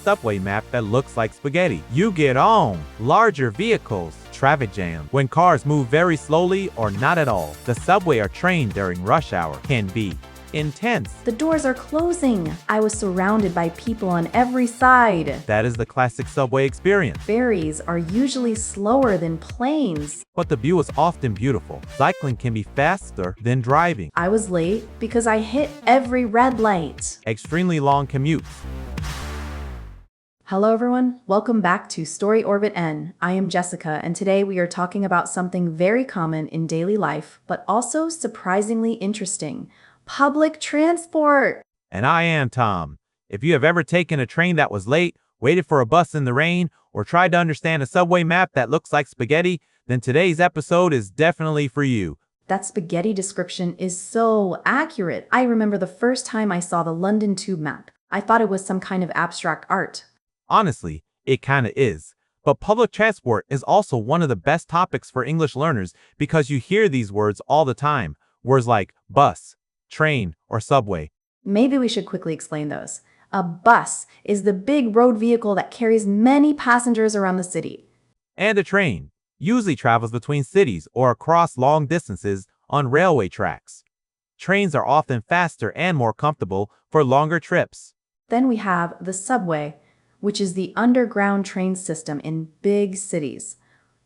subway map that looks like spaghetti. You get on. Larger vehicles. Traffic jam. When cars move very slowly or not at all. The subway or train during rush hour can be intense. The doors are closing. I was surrounded by people on every side. That is the classic subway experience. Ferries are usually slower than planes. But the view is often beautiful. Cycling can be faster than driving. I was late because I hit every red light. Extremely long commutes. Hello everyone, welcome back to StoryOrbitEN. I am Jessica, and today we are talking about something very common in daily life, but also surprisingly interesting. Public transport. And I am Tom. If you have ever taken a train that was late, waited for a bus in the rain, or tried to understand a subway map that looks like spaghetti, then today's episode is definitely for you. That spaghetti description is so accurate. I remember the first time I saw the London Tube map. I thought it was some kind of abstract art. Honestly, it kinda is. But public transport is also one of the best topics for English learners because you hear these words all the time. Words like bus, train, or subway. Maybe we should quickly explain those. A bus is the big road vehicle that carries many passengers around the city. And a train usually travels between cities or across long distances on railway tracks. Trains are often faster and more comfortable for longer trips. Then we have the subway, which is the underground train system in big cities.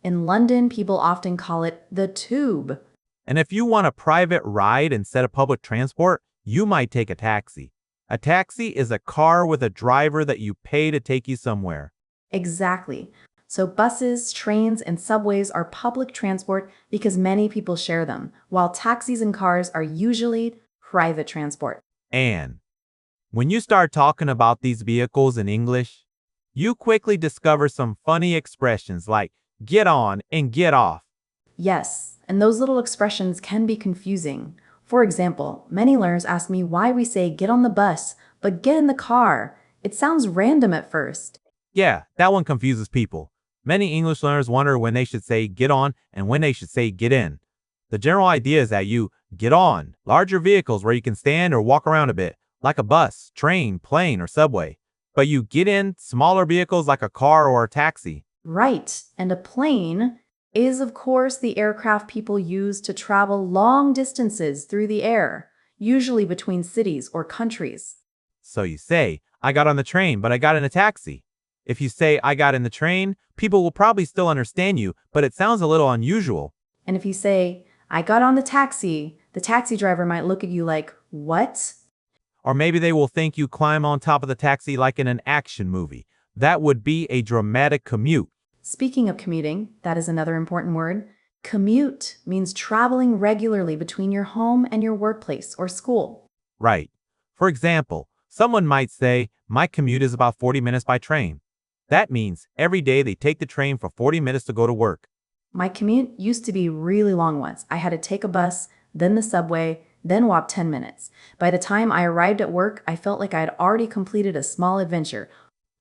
In London, people often call it the tube. And if you want a private ride instead of public transport, you might take a taxi. A taxi is a car with a driver that you pay to take you somewhere. Exactly. So buses, trains, and subways are public transport because many people share them, while taxis and cars are usually private transport. And when you start talking about these vehicles in English, you quickly discover some funny expressions like get on and get off. Yes, and those little expressions can be confusing. For example, many learners ask me why we say get on the bus, but get in the car. It sounds random at first. Yeah, that one confuses people. Many English learners wonder when they should say get on and when they should say get in. The general idea is that you get on larger vehicles where you can stand or walk around a bit, like a bus, train, plane, or subway. But you get in smaller vehicles like a car or a taxi. Right, and a plane is, of course, the aircraft people use to travel long distances through the air, usually between cities or countries. So you say, I got on the train, but I got in a taxi. If you say, I got in the train, people will probably still understand you, but it sounds a little unusual. And if you say, I got on the taxi driver might look at you like, what? Or maybe they will think you climb on top of the taxi like in an action movie. That would be a dramatic commute. Speaking of commuting, that is another important word. Commute means traveling regularly between your home and your workplace or school. Right. For example, someone might say, my commute is about 40 minutes by train. That means every day they take the train for 40 minutes to go to work. My commute used to be really long once. I had to take a bus, then the subway, then walk 10 minutes. By the time I arrived at work, I felt like I had already completed a small adventure.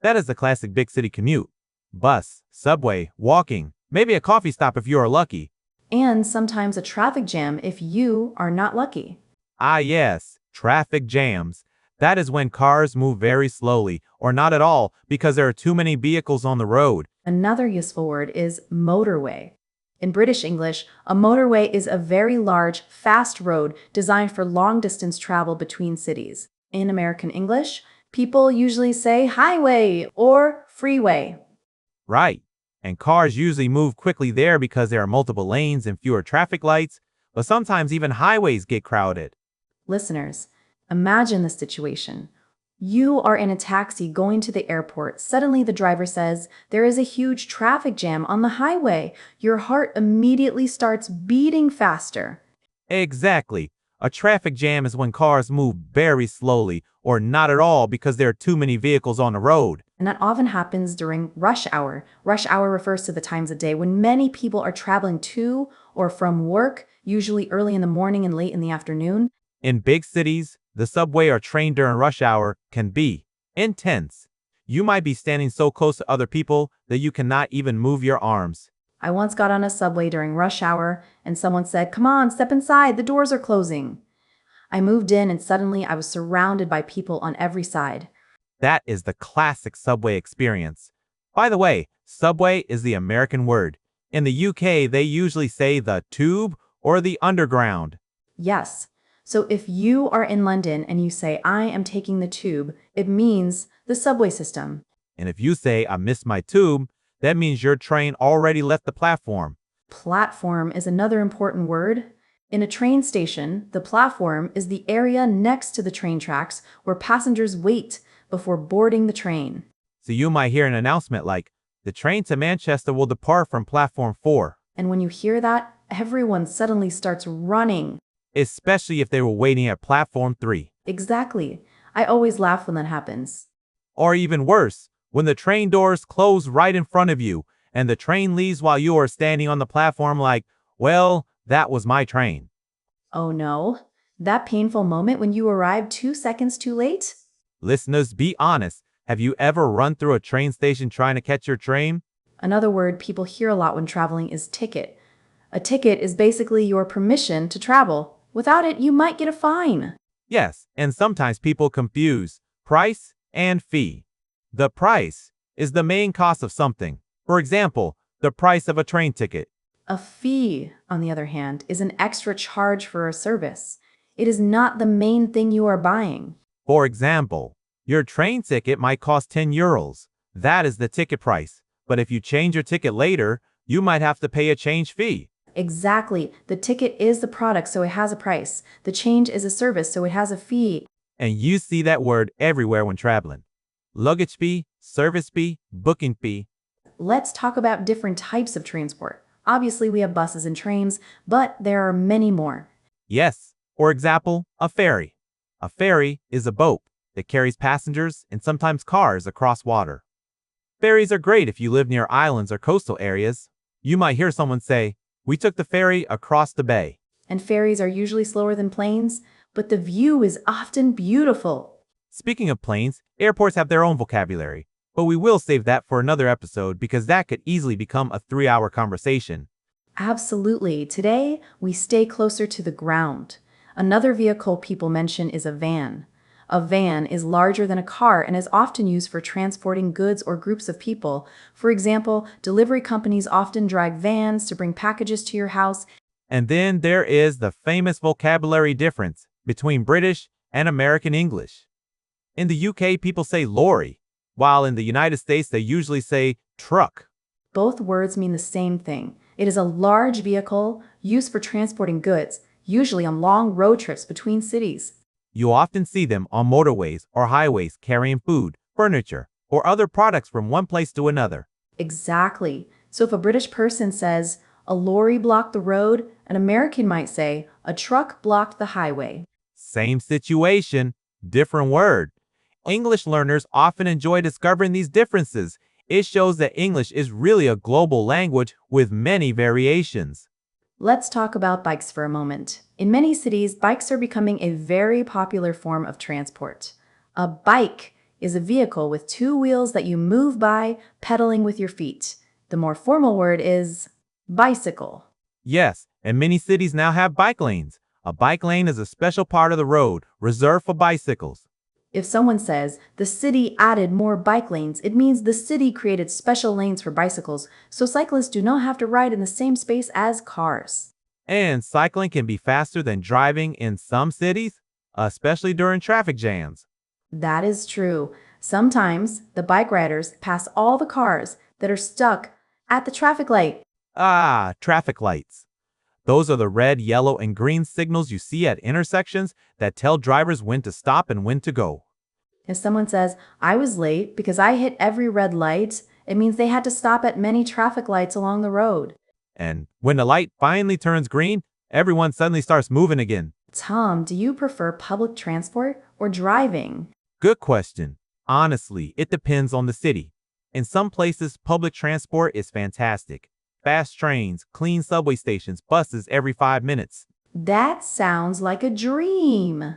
That is the classic big city commute. Bus, subway, walking, maybe a coffee stop if you are lucky. And sometimes a traffic jam if you are not lucky. Ah yes, traffic jams. That is when cars move very slowly or not at all because there are too many vehicles on the road. Another useful word is motorway. In British English, a motorway is a very large, fast road designed for long-distance travel between cities. In American English, people usually say highway or freeway. Right. And cars usually move quickly there because there are multiple lanes and fewer traffic lights, but sometimes even highways get crowded. Listeners, imagine the situation. You are in a taxi going to the airport. Suddenly the driver says, there is a huge traffic jam on the highway. Your heart immediately starts beating faster. Exactly. A traffic jam is when cars move very slowly or not at all because there are too many vehicles on the road. And that often happens during rush hour. Rush hour refers to the times of day when many people are traveling to or from work, usually early in the morning and late in the afternoon. In big cities, the subway or train during rush hour can be intense. You might be standing so close to other people that you cannot even move your arms. I once got on a subway during rush hour and someone said, "Come on, step inside, the doors are closing." I moved in and suddenly I was surrounded by people on every side. That is the classic subway experience. By the way, subway is the American word. In the UK, they usually say the tube or the underground. Yes. So if you are in London and you say, I am taking the tube, it means the subway system. And if you say, I missed my tube, that means your train already left the platform. Platform is another important word. In a train station, the platform is the area next to the train tracks where passengers wait before boarding the train. So you might hear an announcement like, the train to Manchester will depart from platform 4, And when you hear that, everyone suddenly starts running. especially if they were waiting at platform 3. Exactly. I always laugh when that happens. Or even worse, when the train doors close right in front of you and the train leaves while you are standing on the platform like, well, that was my train. Oh no, that painful moment when you arrived 2 seconds too late? Listeners, be honest. Have you ever run through a train station trying to catch your train? Another word people hear a lot when traveling is ticket. A ticket is basically your permission to travel. Without it, you might get a fine. Yes, and sometimes people confuse price and fee. The price is the main cost of something. For example, the price of a train ticket. A fee, on the other hand, is an extra charge for a service. It is not the main thing you are buying. For example, your train ticket might cost 10 euros. That is the ticket price. But if you change your ticket later, you might have to pay a change fee. Exactly. The ticket is the product, so it has a price. The change is a service, so it has a fee. And you see that word everywhere when traveling. Luggage fee, service fee, booking fee. Let's talk about different types of transport. Obviously, we have buses and trains, but there are many more. Yes, for example, a ferry. A ferry is a boat that carries passengers and sometimes cars across water. Ferries are great if you live near islands or coastal areas. You might hear someone say, we took the ferry across the bay. And ferries are usually slower than planes, but the view is often beautiful. Speaking of planes, airports have their own vocabulary, but we will save that for another episode because that could easily become a 3-hour conversation. Absolutely. Today, we stay closer to the ground. Another vehicle people mention is a van. A van is larger than a car and is often used for transporting goods or groups of people. For example, delivery companies often drag vans to bring packages to your house. And then there is the famous vocabulary difference between British and American English. In the UK, people say lorry, while in the United States, they usually say truck. Both words mean the same thing. It is a large vehicle used for transporting goods, usually on long road trips between cities. You often see them on motorways or highways carrying food, furniture, or other products from one place to another. Exactly. So if a British person says, a lorry blocked the road, an American might say, a truck blocked the highway. Same situation, different word. English learners often enjoy discovering these differences. It shows that English is really a global language with many variations. Let's talk about bikes for a moment. In many cities, bikes are becoming a very popular form of transport. A bike is a vehicle with 2 wheels that you move by, pedaling with your feet. The more formal word is bicycle. Yes, and many cities now have bike lanes. A bike lane is a special part of the road reserved for bicycles. If someone says the city added more bike lanes, it means the city created special lanes for bicycles, so cyclists do not have to ride in the same space as cars. And cycling can be faster than driving in some cities, especially during traffic jams. That is true. Sometimes the bike riders pass all the cars that are stuck at the traffic light. Traffic lights. Those are the red, yellow, and green signals you see at intersections that tell drivers when to stop and when to go. If someone says, I was late because I hit every red light, it means they had to stop at many traffic lights along the road. And when the light finally turns green, everyone suddenly starts moving again. Tom, do you prefer public transport or driving? Good question. Honestly, it depends on the city. In some places, public transport is fantastic. Fast trains, clean subway stations, buses every 5 minutes. That sounds like a dream.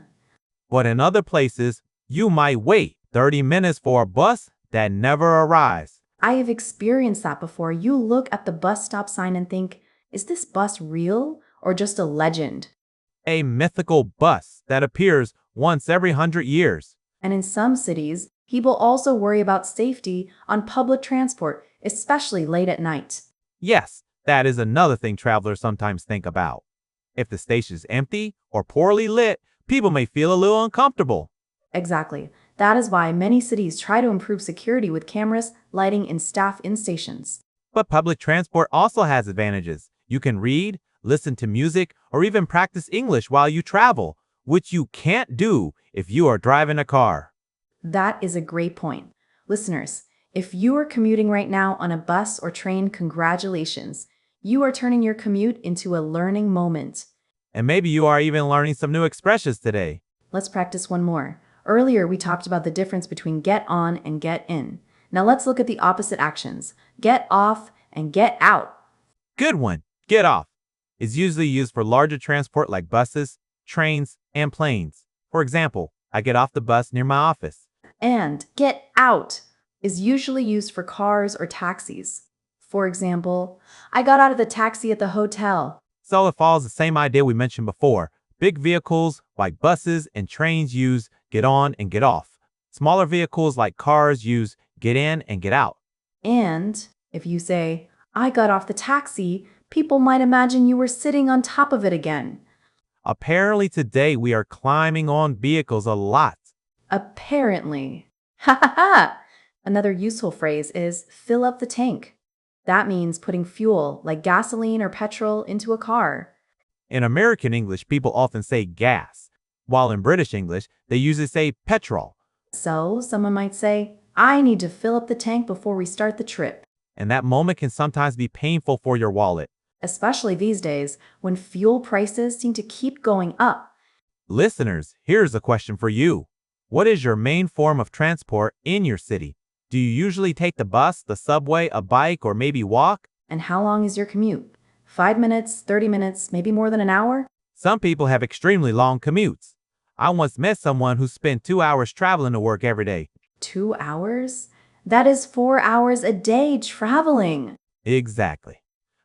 But in other places, you might wait 30 minutes for a bus that never arrives. I have experienced that before. You look at the bus stop sign and think, is this bus real or just a legend? A mythical bus that appears once every 100 years. And in some cities, People also worry about safety on public transport, especially late at night. Yes, that is another thing travelers sometimes think about. If the station is empty or poorly lit, people may feel a little uncomfortable. Exactly. That is why many cities try to improve security with cameras, lighting, and staff in stations. But public transport also has advantages. You can read, listen to music, or even practice English while you travel, which you can't do if you are driving a car. That is a great point. Listeners, if you are commuting right now on a bus or train, congratulations. You are turning your commute into a learning moment. And maybe you are even learning some new expressions today. Let's practice one more. Earlier, we talked about the difference between get on and get in. Now let's look at the opposite actions. Get off and get out. Good one. Get off is usually used for larger transport like buses, trains, and planes. For example, I get off the bus near my office. And get out is usually used for cars or taxis. For example, I got out of the taxi at the hotel. So it follows the same idea we mentioned before. Big vehicles like buses and trains use get on and get off. Smaller vehicles like cars use get in and get out. And if you say, I got off the taxi, people might imagine you were sitting on top of it again. Apparently today we are climbing on vehicles a lot. Apparently. Ha ha ha! Another useful phrase is fill up the tank. That means putting fuel, like gasoline or petrol, into a car. In American English, people often say gas, while in British English, they usually say petrol. So someone might say, I need to fill up the tank before we start the trip. And that moment can sometimes be painful for your wallet. Especially these days, when fuel prices seem to keep going up. Listeners, here's a question for you. What is your main form of transport in your city? Do you usually take the bus, the subway, a bike, or maybe walk? And how long is your commute? 5 minutes, 30 minutes, maybe more than an hour? Some people have extremely long commutes. I once met someone who spent 2 hours traveling to work every day. 2 hours? That is 4 hours a day traveling. Exactly.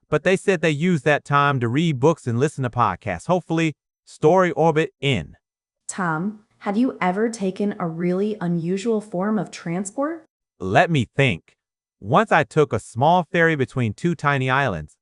But they said they used that time to read books and listen to podcasts. Hopefully, StoryOrbitEN. Tom, have you ever taken a really unusual form of transport? Let me think. Once I took a small ferry between two tiny islands.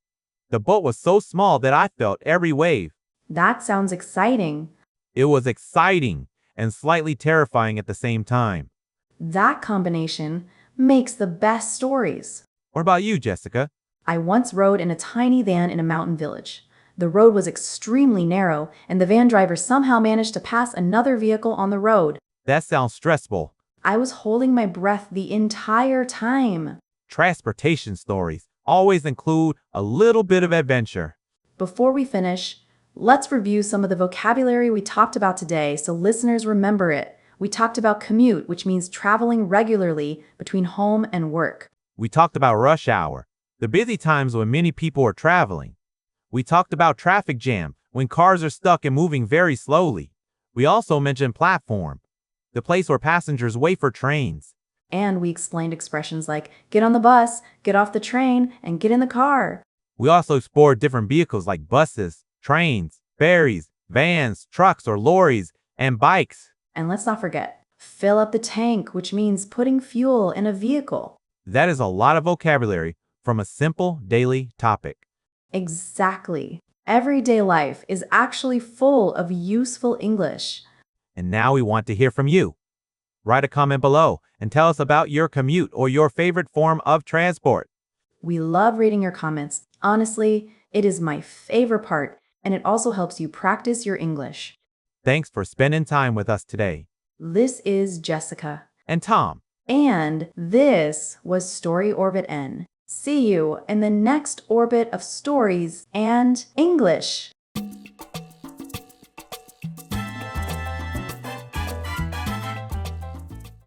The boat was so small that I felt every wave. That sounds exciting. It was exciting and slightly terrifying at the same time. That combination makes the best stories. What about you, Jessica? I once rode in a tiny van in a mountain village. The road was extremely narrow, and the van driver somehow managed to pass another vehicle on the road. That sounds stressful. I was holding my breath the entire time. Transportation stories always include a little bit of adventure. Before we finish, let's review some of the vocabulary we talked about today so listeners remember it. We talked about commute, which means traveling regularly between home and work. We talked about rush hour, the busy times when many people are traveling. We talked about traffic jam, when cars are stuck and moving very slowly. We also mentioned platform, the place where passengers wait for trains. And we explained expressions like get on the bus, get off the train, and get in the car. We also explored different vehicles like buses, trains, ferries, vans, trucks or lorries, and bikes. And let's not forget, fill up the tank, which means putting fuel in a vehicle. That is a lot of vocabulary from a simple daily topic. Exactly. Everyday life is actually full of useful English. And now we want to hear from you. Write a comment below and tell us about your commute or your favorite form of transport. We love reading your comments. Honestly, it is my favorite part, and it also helps you practice your English. Thanks for spending time with us today. This is Jessica. And Tom. And this was StoryOrbitEN. See you in the next orbit of stories and English.